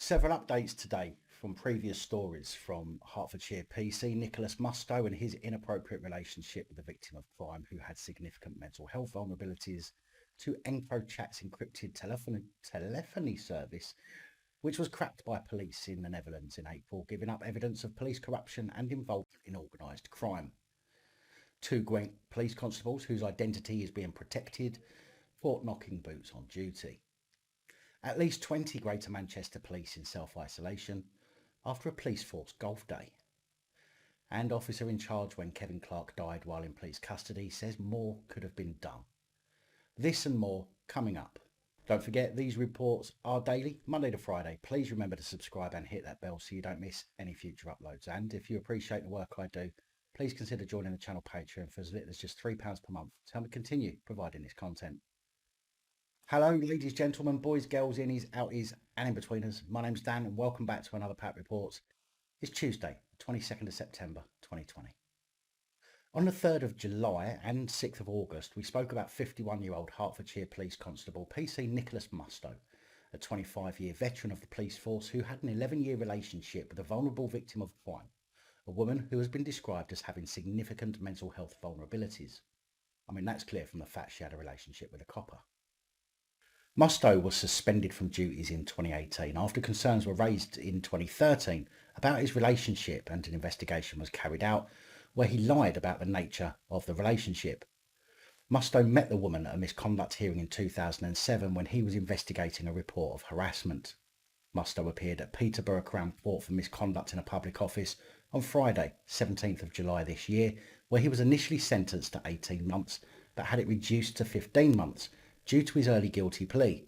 Several updates today from previous stories from Hertfordshire PC Nicholas Musto and his inappropriate relationship with the victim of crime who had significant mental health vulnerabilities, to Encrochat's encrypted telephony service, which was cracked by police in the Netherlands in April, giving up evidence of police corruption and involvement in organised crime. Two Gwent Police constables whose identity is being protected for knocking boots on duty. At least 20 Greater Manchester Police in self-isolation after a police force golf day. And officer in charge when Kevin Clark died while in police custody says more could have been done. This and more coming up. Don't forget, these reports are daily, Monday to Friday. Please remember to subscribe and hit that bell so you don't miss any future uploads. And if you appreciate the work I do, please consider joining the channel Patreon for as little as just £3 per month to help me continue providing this content. Hello, ladies, gentlemen, boys, girls, innies, outies, and in-betweeners. My name's Dan, and welcome back to another PAP Reports. It's Tuesday, 22nd of September, 2020. On the 3rd of July and 6th of August, we spoke about 51-year-old Hertfordshire Police Constable PC Nicholas Musto, a 25-year veteran of the police force who had an 11-year relationship with a vulnerable victim of crime, a woman who has been described as having significant mental health vulnerabilities. I mean, that's clear from the fact she had a relationship with a copper. Musto was suspended from duties in 2018 after concerns were raised in 2013 about his relationship, and an investigation was carried out where he lied about the nature of the relationship. Musto met the woman at a misconduct hearing in 2007 when he was investigating a report of harassment. Musto appeared at Peterborough Crown Court for misconduct in a public office on Friday, 17th of July this year, where he was initially sentenced to 18 months but had it reduced to 15 months due to his early guilty plea.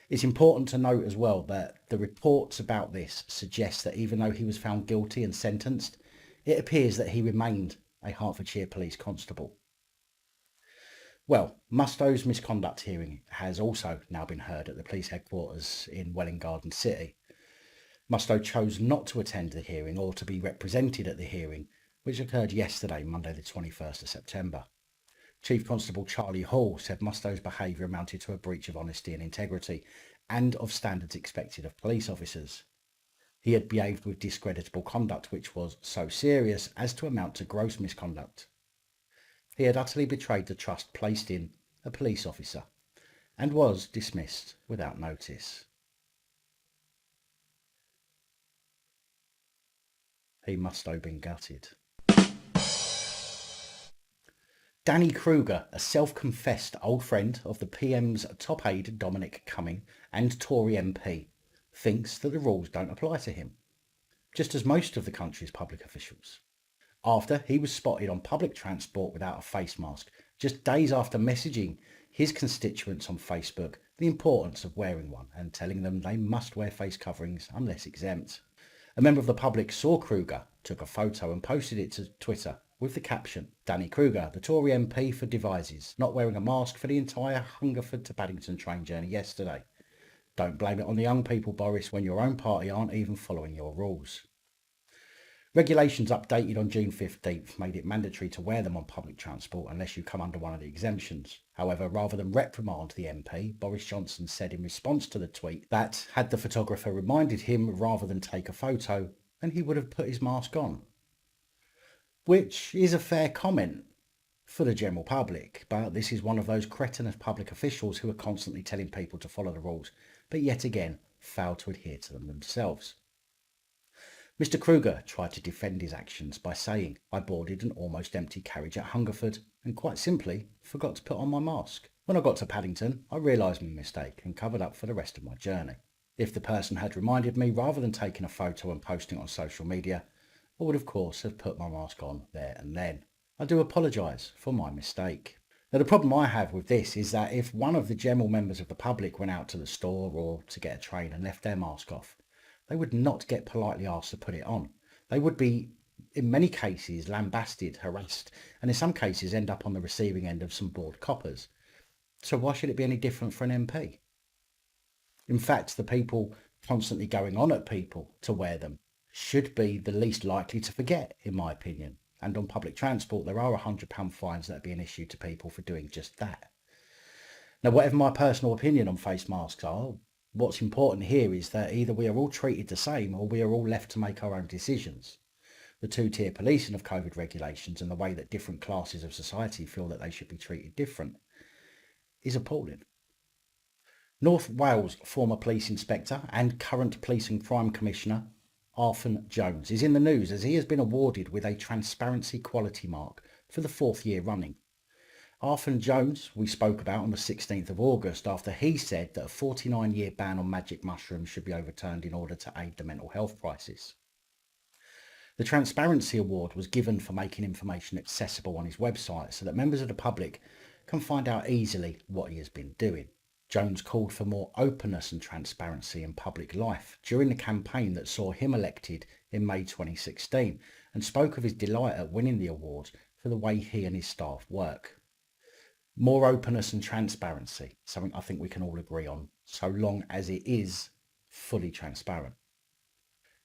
It's important to note as well that the reports about this suggest that even though he was found guilty and sentenced, it appears that he remained a Hertfordshire Police constable. Well, Musto's misconduct hearing has also now been heard at the police headquarters in Welwyn Garden City. Musto chose not to attend the hearing or to be represented at the hearing, which occurred yesterday, Monday the 21st of September. Chief Constable Charlie Hall said Musto's behaviour amounted to a breach of honesty and integrity and of standards expected of police officers. He had behaved with discreditable conduct which was so serious as to amount to gross misconduct. He had utterly betrayed the trust placed in a police officer and was dismissed without notice. He must have been gutted. Danny Kruger, a self-confessed old friend of the PM's top aide Dominic Cumming and Tory MP, thinks that the rules don't apply to him, just as most of the country's public officials. After he was spotted on public transport without a face mask, just days after messaging his constituents on Facebook the importance of wearing one and telling them they must wear face coverings unless exempt. A member of the public saw Kruger, took a photo and posted it to Twitter with the caption, "Danny Kruger, the Tory MP for Devizes, not wearing a mask for the entire Hungerford to Paddington train journey yesterday. Don't blame it on the young people, Boris, when your own party aren't even following your rules." Regulations updated on June 15th made it mandatory to wear them on public transport unless you come under one of the exemptions. However, rather than reprimand the MP, Boris Johnson said in response to the tweet that had the photographer reminded him rather than take a photo, then he would have put his mask on. Which is a fair comment for the general public, but this is one of those cretinous public officials who are constantly telling people to follow the rules, but yet again fail to adhere to them themselves. Mr. Kruger tried to defend his actions by saying, "I boarded an almost empty carriage at Hungerford and quite simply forgot to put on my mask. When I got to Paddington, I realised my mistake and covered up for the rest of my journey. If the person had reminded me rather than taking a photo and posting it on social media, I would of course have put my mask on there and then. I do apologise for my mistake." Now, the problem I have with this is that if one of the general members of the public went out to the store or to get a train and left their mask off, they would not get politely asked to put it on. They would be, in many cases, lambasted, harassed, and in some cases end up on the receiving end of some bored coppers. So why should it be any different for an MP? In fact, the people constantly going on at people to wear them should be the least likely to forget, in my opinion. And on public transport, there are £100 fines that are being issued to people for doing just that. Now, whatever my personal opinion on face masks are, What's important here is that either we are all treated the same or we are all left to make our own decisions. The two-tier policing of COVID regulations and the way that different classes of society feel that they should be treated different is appalling. North Wales former police inspector and current police and crime commissioner Arfon Jones is in the news as he has been awarded with a transparency quality mark for the 4th year running. Arfon Jones we spoke about on the 16th of August after he said that a 49-year ban on magic mushrooms should be overturned in order to aid the mental health crisis. The Transparency Award was given for making information accessible on his website so that members of the public can find out easily what he has been doing. Jones called for more openness and transparency in public life during the campaign that saw him elected in May 2016 and spoke of his delight at winning the award for the way he and his staff work. More openness and transparency, something I think we can all agree on, so long as it is fully transparent.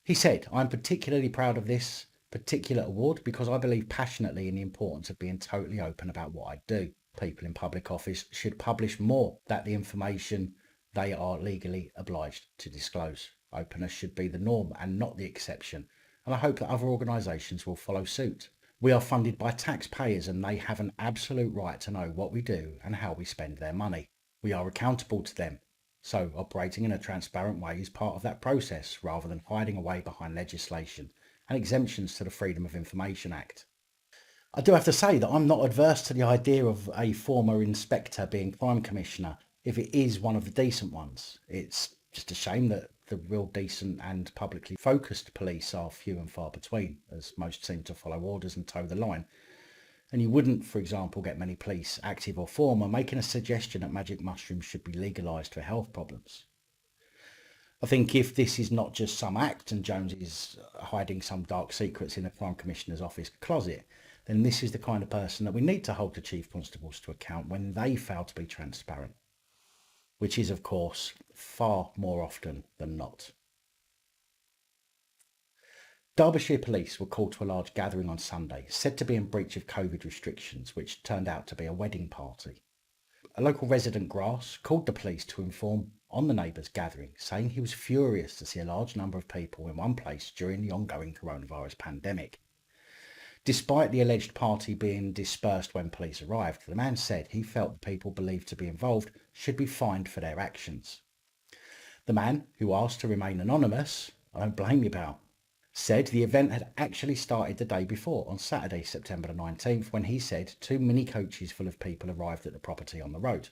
He said, "I'm particularly proud of this particular award because I believe passionately in the importance of being totally open about what I do. People in public office should publish more that the information they are legally obliged to disclose. Openness should be the norm and not the exception, and I hope that other organisations will follow suit. We are funded by taxpayers and they have an absolute right to know what we do and how we spend their money. We are accountable to them. So operating in a transparent way is part of that process rather than hiding away behind legislation and exemptions to the Freedom of Information Act." I do have to say that I'm not adverse to the idea of a former inspector being crime commissioner if it is one of the decent ones. It's just a shame that the real decent and publicly focused police are few and far between, as most seem to follow orders and toe the line. And you wouldn't, for example, get many police, active or former, making a suggestion that magic mushrooms should be legalised for health problems. I think if this is not just some act and Jones is hiding some dark secrets in the Crime Commissioner's office closet, then this is the kind of person that we need to hold the Chief Constables to account when they fail to be transparent, which is, of course, far more often than not. Derbyshire Police were called to a large gathering on Sunday, said to be in breach of COVID restrictions, which turned out to be a wedding party. A local resident, Grass, called the police to inform on the neighbours' gathering, saying he was furious to see a large number of people in one place during the ongoing coronavirus pandemic. Despite the alleged party being dispersed when police arrived, the man said he felt the people believed to be involved should be fined for their actions. The man, who asked to remain anonymous, I don't blame you, pal, said the event had actually started the day before, on Saturday, September the 19th, when he said 2 mini coaches full of people arrived at the property on the road.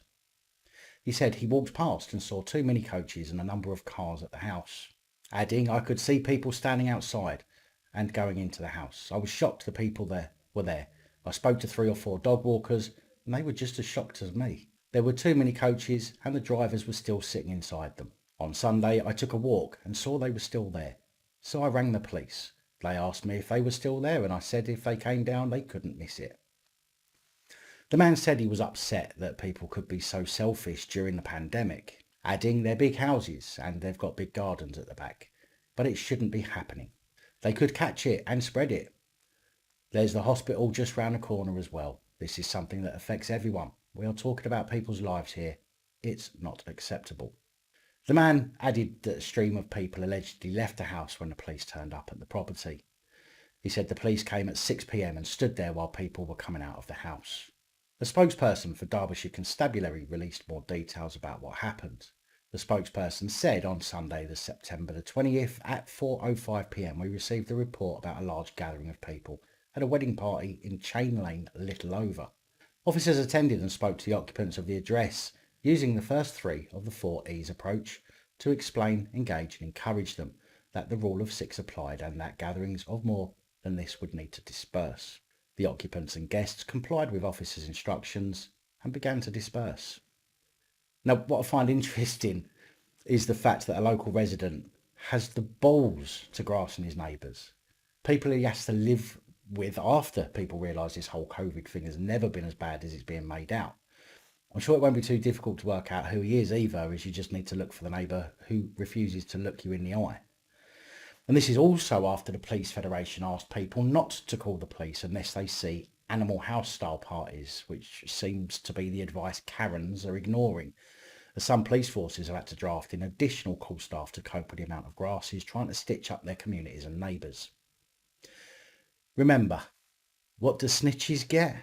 He said he walked past and saw 2 mini coaches and a number of cars at the house, adding, "I could see people standing outside and going into the house. I was shocked the people there were there. I spoke to 3 or 4 dog walkers and they were just as shocked as me. There were 2 mini coaches and the drivers were still sitting inside them. On Sunday I took a walk and saw they were still there. So I rang the police. They asked me if they were still there and I said if they came down they couldn't miss it." The man said he was upset that people could be so selfish during the pandemic, adding they're big houses and they've got big gardens at the back, but it shouldn't be happening. They could catch it and spread it. There's the hospital just round the corner as well. This is something that affects everyone. We are talking about people's lives here. It's not acceptable. The man added that a stream of people allegedly left the house when the police turned up at the property. He said the police came at 6 p.m. and stood there while people were coming out of the house. A spokesperson for Derbyshire Constabulary released more details about what happened. The spokesperson said on Sunday, the September the 20th at 4:05 p.m. we received a report about a large gathering of people at a wedding party in Chain Lane, Littleover. Officers attended and spoke to the occupants of the address, using the first 3 of the 4 E's approach to explain, engage and encourage them that the rule of 6 applied and that gatherings of more than this would need to disperse. The occupants and guests complied with officers' instructions and began to disperse. Now, what I find interesting is the fact that a local resident has the balls to grass on his neighbours. People he has to live with after people realise this whole COVID thing has never been as bad as it's being made out. I'm sure it won't be too difficult to work out who he is either, as you just need to look for the neighbour who refuses to look you in the eye. And this is also after the Police Federation asked people not to call the police unless they see animal house style parties, which seems to be the advice Karens are ignoring, as some police forces have had to draft in additional call staff to cope with the amount of grasses trying to stitch up their communities and neighbours. Remember, what do snitches get?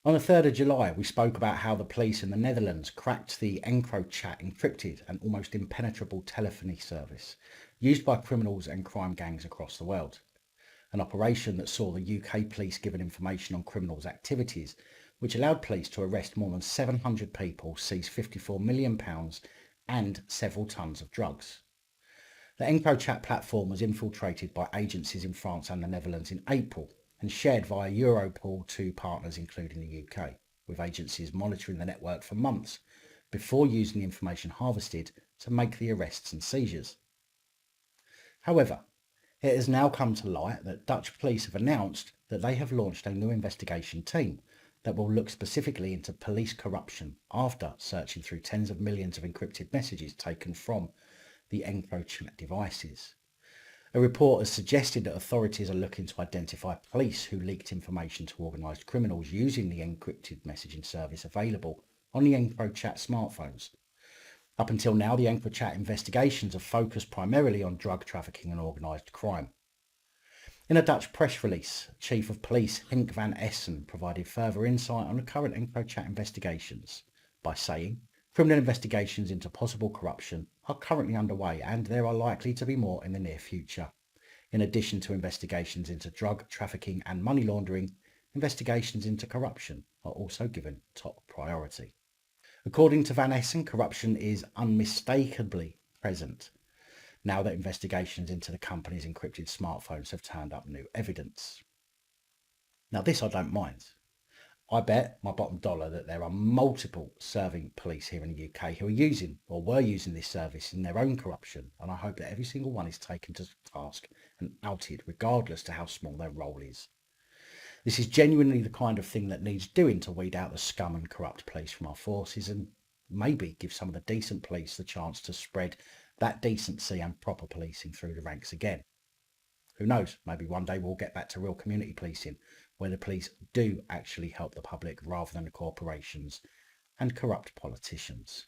On the 3rd of July, we spoke about how the police in the Netherlands cracked the Encrochat encrypted and almost impenetrable telephony service used by criminals and crime gangs across the world. An operation that saw the UK police given information on criminals' activities, which allowed police to arrest more than 700 people, seize £54 million and several tonnes of drugs. The Encrochat platform was infiltrated by agencies in France and the Netherlands in April and shared via Europol to partners including the UK, with agencies monitoring the network for months before using the information harvested to make the arrests and seizures. However, it has now come to light that Dutch police have announced that they have launched a new investigation team that will look specifically into police corruption after searching through tens of millions of encrypted messages taken from the Encrochat devices. A report has suggested that authorities are looking to identify police who leaked information to organised criminals using the encrypted messaging service available on the Encrochat smartphones. Up until now, the Encrochat investigations have focused primarily on drug trafficking and organised crime. In a Dutch press release, Chief of Police Henk van Essen provided further insight on the current Encrochat investigations by saying, criminal investigations into possible corruption are currently underway and there are likely to be more in the near future. In addition to investigations into drug trafficking and money laundering, investigations into corruption are also given top priority. According to Van Essen, corruption is unmistakably present now that investigations into the company's encrypted smartphones have turned up new evidence. Now this I don't mind. I bet my bottom dollar that there are multiple serving police here in the UK who are using or were using this service in their own corruption, and I hope that every single one is taken to task and outed regardless to how small their role is. This is genuinely the kind of thing that needs doing to weed out the scum and corrupt police from our forces and maybe give some of the decent police the chance to spread that decency and proper policing through the ranks again. Who knows, maybe one day we'll get back to real community policing, where the police do actually help the public rather than the corporations and corrupt politicians.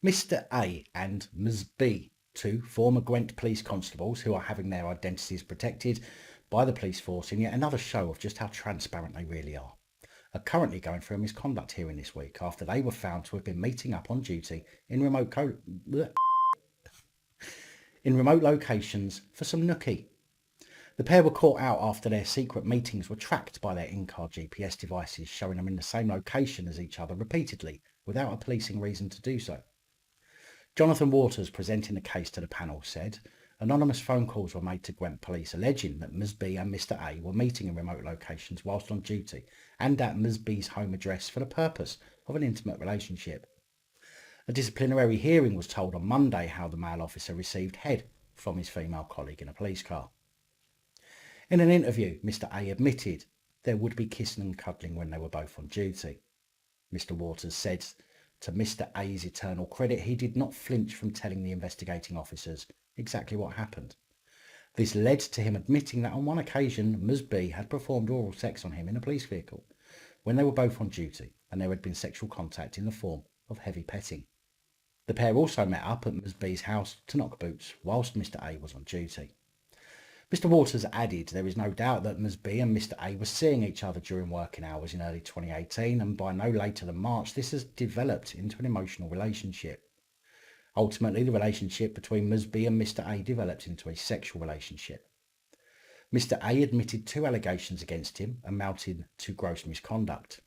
Mr. A and Ms. B, two former Gwent Police constables who are having their identities protected by the police force in yet another show of just how transparent they really are currently going through a misconduct hearing this week after they were found to have been meeting up on duty in remote locations for some nookie. The pair were caught out after their secret meetings were tracked by their in-car GPS devices, showing them in the same location as each other repeatedly, without a policing reason to do so. Jonathan Waters, presenting the case to the panel, said, anonymous phone calls were made to Gwent Police alleging that Ms. B and Mr. A were meeting in remote locations whilst on duty and at Ms. B's home address for the purpose of an intimate relationship. A disciplinary hearing was told on Monday how the male officer received head from his female colleague in a police car. In an interview, Mr. A admitted there would be kissing and cuddling when they were both on duty. Mr. Waters said, to Mr. A's eternal credit, he did not flinch from telling the investigating officers exactly what happened. This led to him admitting that on one occasion Ms. B had performed oral sex on him in a police vehicle when they were both on duty, and there had been sexual contact in the form of heavy petting. The pair also met up at Ms. B's house to knock boots whilst Mr. A was on duty. Mr. Waters added there is no doubt that Ms. B and Mr. A were seeing each other during working hours in early 2018, and by no later than March this has developed into an emotional relationship. Ultimately, the relationship between Ms. B and Mr. A developed into a sexual relationship. Mr. A admitted 2 allegations against him amounting to gross misconduct.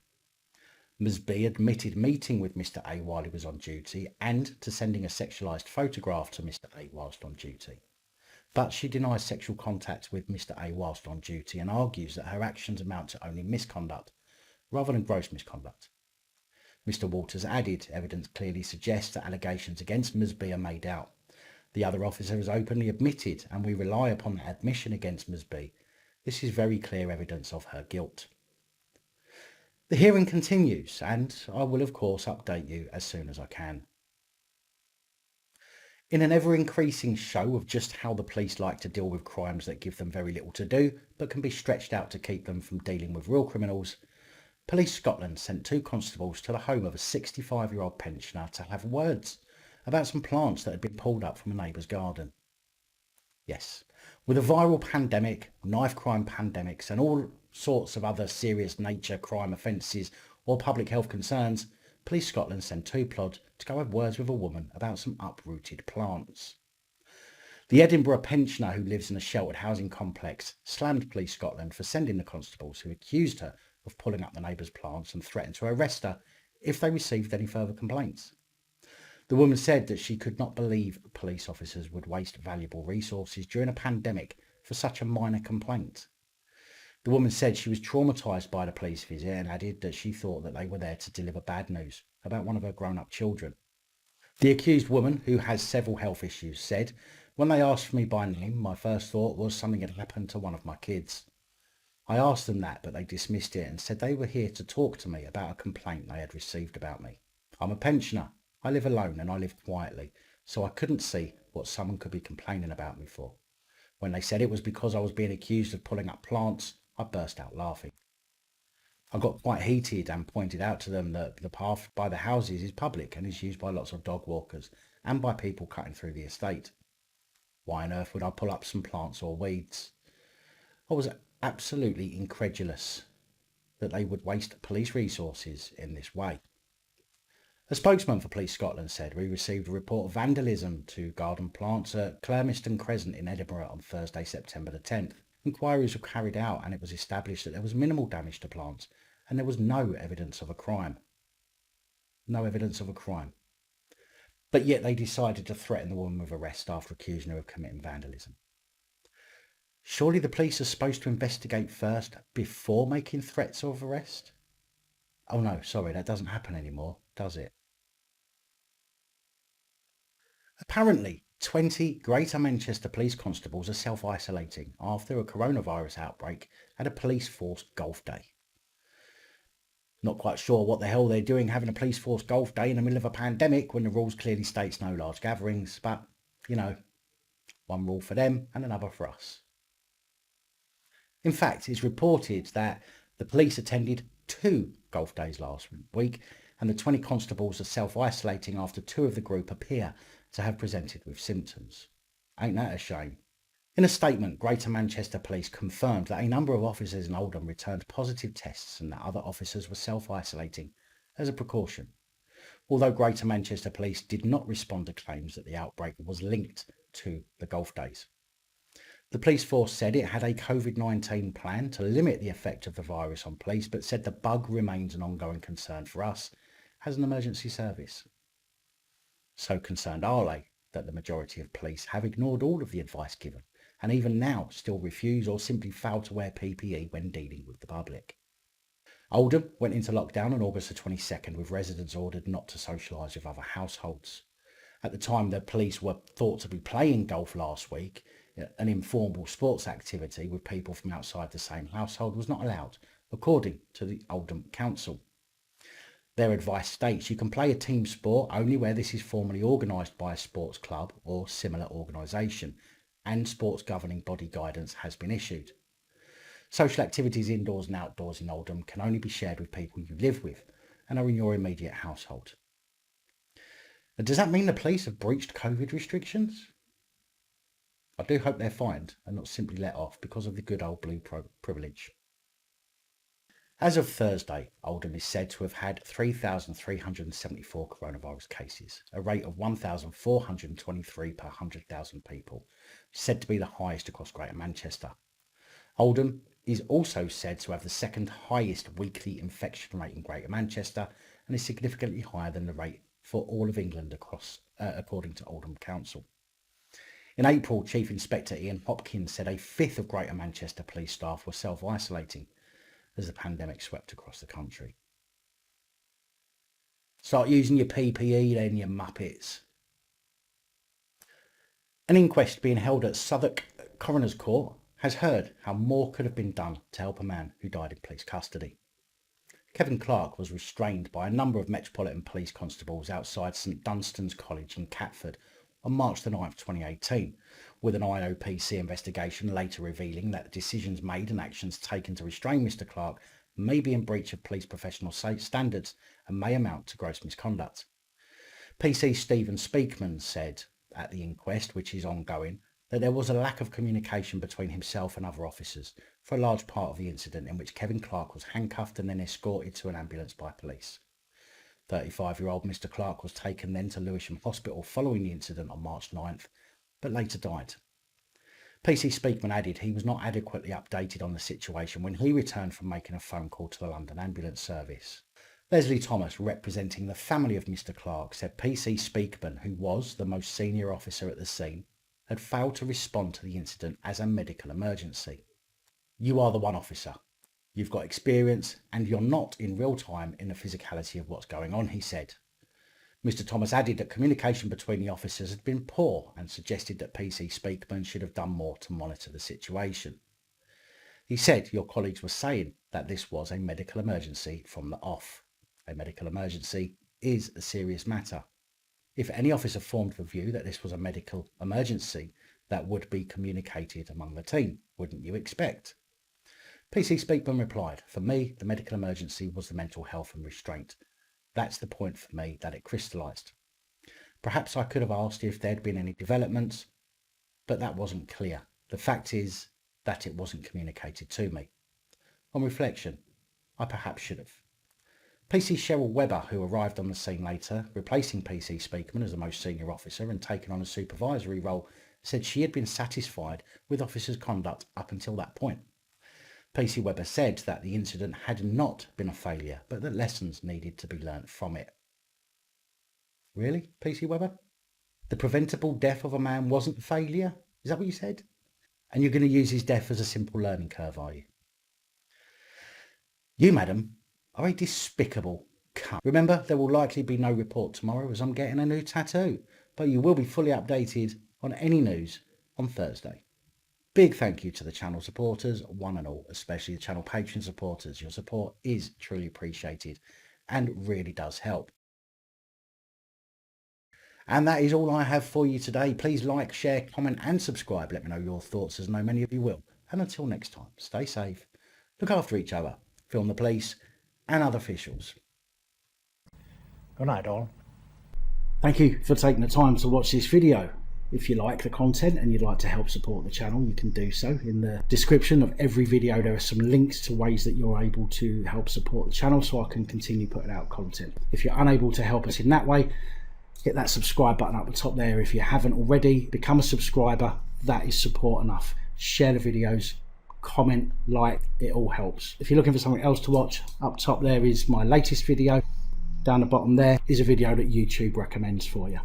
Ms. B admitted meeting with Mr. A while he was on duty and to sending a sexualised photograph to Mr. A whilst on duty. But she denies sexual contact with Mr. A whilst on duty and argues that her actions amount to only misconduct rather than gross misconduct. Mr. Waters added, evidence clearly suggests that allegations against Ms. B are made out. The other officer has openly admitted, and we rely upon that admission against Ms. B. This is very clear evidence of her guilt. The hearing continues, and I will of course update you as soon as I can. In an ever-increasing show of just how the police like to deal with crimes that give them very little to do, but can be stretched out to keep them from dealing with real criminals, Police Scotland sent 2 constables to the home of a 65-year-old pensioner to have words about some plants that had been pulled up from a neighbour's garden. Yes, with a viral pandemic, knife crime pandemics and all sorts of other serious nature crime offences or public health concerns, Police Scotland sent 2 plod to go have words with a woman about some uprooted plants. The Edinburgh pensioner who lives in a sheltered housing complex slammed Police Scotland for sending the constables who accused her of pulling up the neighbour's plants and threatened to arrest her if they received any further complaints. The woman said that she could not believe police officers would waste valuable resources during a pandemic for such a minor complaint. The woman said she was traumatised by the police visit and added that she thought that they were there to deliver bad news about one of her grown-up children. The accused woman, who has several health issues, said, "When they asked for me by name, my first thought was something had happened to one of my kids. I asked them that, but they dismissed it and said they were here to talk to me about a complaint they had received about me. I'm a pensioner. I live alone and I live quietly, so I couldn't see what someone could be complaining about me for. When they said it was because I was being accused of pulling up plants, I burst out laughing. I got quite heated and pointed out to them that the path by the houses is public and is used by lots of dog walkers and by people cutting through the estate. Why on earth would I pull up some plants or weeds? I was absolutely incredulous that they would waste police resources in this way." A spokesman for Police Scotland said, "We received a report of vandalism to garden plants at Clermiston Crescent in Edinburgh on Thursday, September the 10th. Inquiries were carried out and it was established that there was minimal damage to plants and there was no evidence of a crime." No evidence of a crime. But yet they decided to threaten the woman with arrest after accusing her of committing vandalism. Surely the police are supposed to investigate first before making threats of arrest? Oh no, sorry, that doesn't happen anymore, does it? Apparently, 20 Greater Manchester police constables are self-isolating after a coronavirus outbreak at a police force golf day. Not quite sure what the hell they're doing having a police force golf day in the middle of a pandemic when the rules clearly states no large gatherings, but, you know, one rule for them and another for us. In fact, it's reported that the police attended 2 golf days last week, and the 20 constables are self-isolating after 2 of the group appear to have presented with symptoms. Ain't that a shame? In a statement, Greater Manchester Police confirmed that a number of officers in Oldham returned positive tests and that other officers were self-isolating as a precaution. Although Greater Manchester Police did not respond to claims that the outbreak was linked to the golf days. The police force said it had a COVID-19 plan to limit the effect of the virus on police, but said the bug remains an ongoing concern for us as an emergency service. So concerned are they that the majority of police have ignored all of the advice given and even now still refuse or simply fail to wear PPE when dealing with the public. Oldham went into lockdown on August the 22nd with residents ordered not to socialise with other households. At the time the police were thought to be playing golf last week, an informal sports activity with people from outside the same household was not allowed, according to the Oldham Council. Their advice states you can play a team sport only where this is formally organised by a sports club or similar organisation, and sports governing body guidance has been issued. Social activities indoors and outdoors in Oldham can only be shared with people you live with and are in your immediate household. Does that mean the police have breached COVID restrictions? I do hope they're fined and not simply let off because of the good old blue privilege. As of Thursday, Oldham is said to have had 3,374 coronavirus cases, a rate of 1,423 per 100,000 people, said to be the highest across Greater Manchester. Oldham is also said to have the second highest weekly infection rate in Greater Manchester and is significantly higher than the rate for all of England according to Oldham Council. In April, Chief Inspector Ian Hopkins said a fifth of Greater Manchester police staff were self-isolating as the pandemic swept across the country. Start using your PPE then, you muppets. An inquest being held at Southwark Coroner's Court has heard how more could have been done to help a man who died in police custody. Kevin Clark was restrained by a number of Metropolitan Police constables outside St Dunstan's College in Catford on March the 9th, 2018, with an IOPC investigation later revealing that decisions made and actions taken to restrain Mr Clark may be in breach of police professional standards and may amount to gross misconduct. PC Stephen Speakman said at the inquest, which is ongoing, that there was a lack of communication between himself and other officers for a large part of the incident, in which Kevin Clark was handcuffed and then escorted to an ambulance by police. 35-year-old Mr. Clark was taken then to Lewisham Hospital following the incident on March 9th, but later died. PC Speakman added he was not adequately updated on the situation when he returned from making a phone call to the London Ambulance Service. Leslie Thomas, representing the family of Mr. Clark, said PC Speakman, who was the most senior officer at the scene, had failed to respond to the incident as a medical emergency. You are the one officer. You've got experience and you're not in real time in the physicality of what's going on, he said. Mr. Thomas added that communication between the officers had been poor and suggested that PC Speakman should have done more to monitor the situation. He said your colleagues were saying that this was a medical emergency from the off. A medical emergency is a serious matter. If any officer formed the view that this was a medical emergency, that would be communicated among the team, wouldn't you expect? PC Speakman replied, for me, the medical emergency was the mental health and restraint. That's the point for me that it crystallised. Perhaps I could have asked if there'd been any developments, but that wasn't clear. The fact is that it wasn't communicated to me. On reflection, I perhaps should have. PC Cheryl Webber, who arrived on the scene later, replacing PC Speakman as the most senior officer and taken on a supervisory role, said she had been satisfied with officers' conduct up until that point. PC Webber said that the incident had not been a failure, but that lessons needed to be learnt from it. Really, PC Webber? The preventable death of a man wasn't a failure? Is that what you said? And you're going to use his death as a simple learning curve, are you? You, madam, are a despicable cunt. Remember, there will likely be no report tomorrow as I'm getting a new tattoo, but you will be fully updated on any news on Thursday. Big thank you to the channel supporters, one and all, especially the channel Patreon supporters. Your support is truly appreciated and really does help. And that is all I have for you today. Please like, share, comment and subscribe. Let me know your thoughts, as I know many of you will. And until next time, stay safe, look after each other, film the police and other officials. Good night, all. Thank you for taking the time to watch this video. If you like the content and you'd like to help support the channel, you can do so. In the description of every video there are some links to ways that you're able to help support the channel so I can continue putting out content. If you're unable to help us in that way, hit that subscribe button up the top there. If you haven't already, become a subscriber. That is support enough. Share the videos, comment, like, it all helps. If you're looking for something else to watch, up top there is my latest video. Down the bottom there is a video that YouTube recommends for you.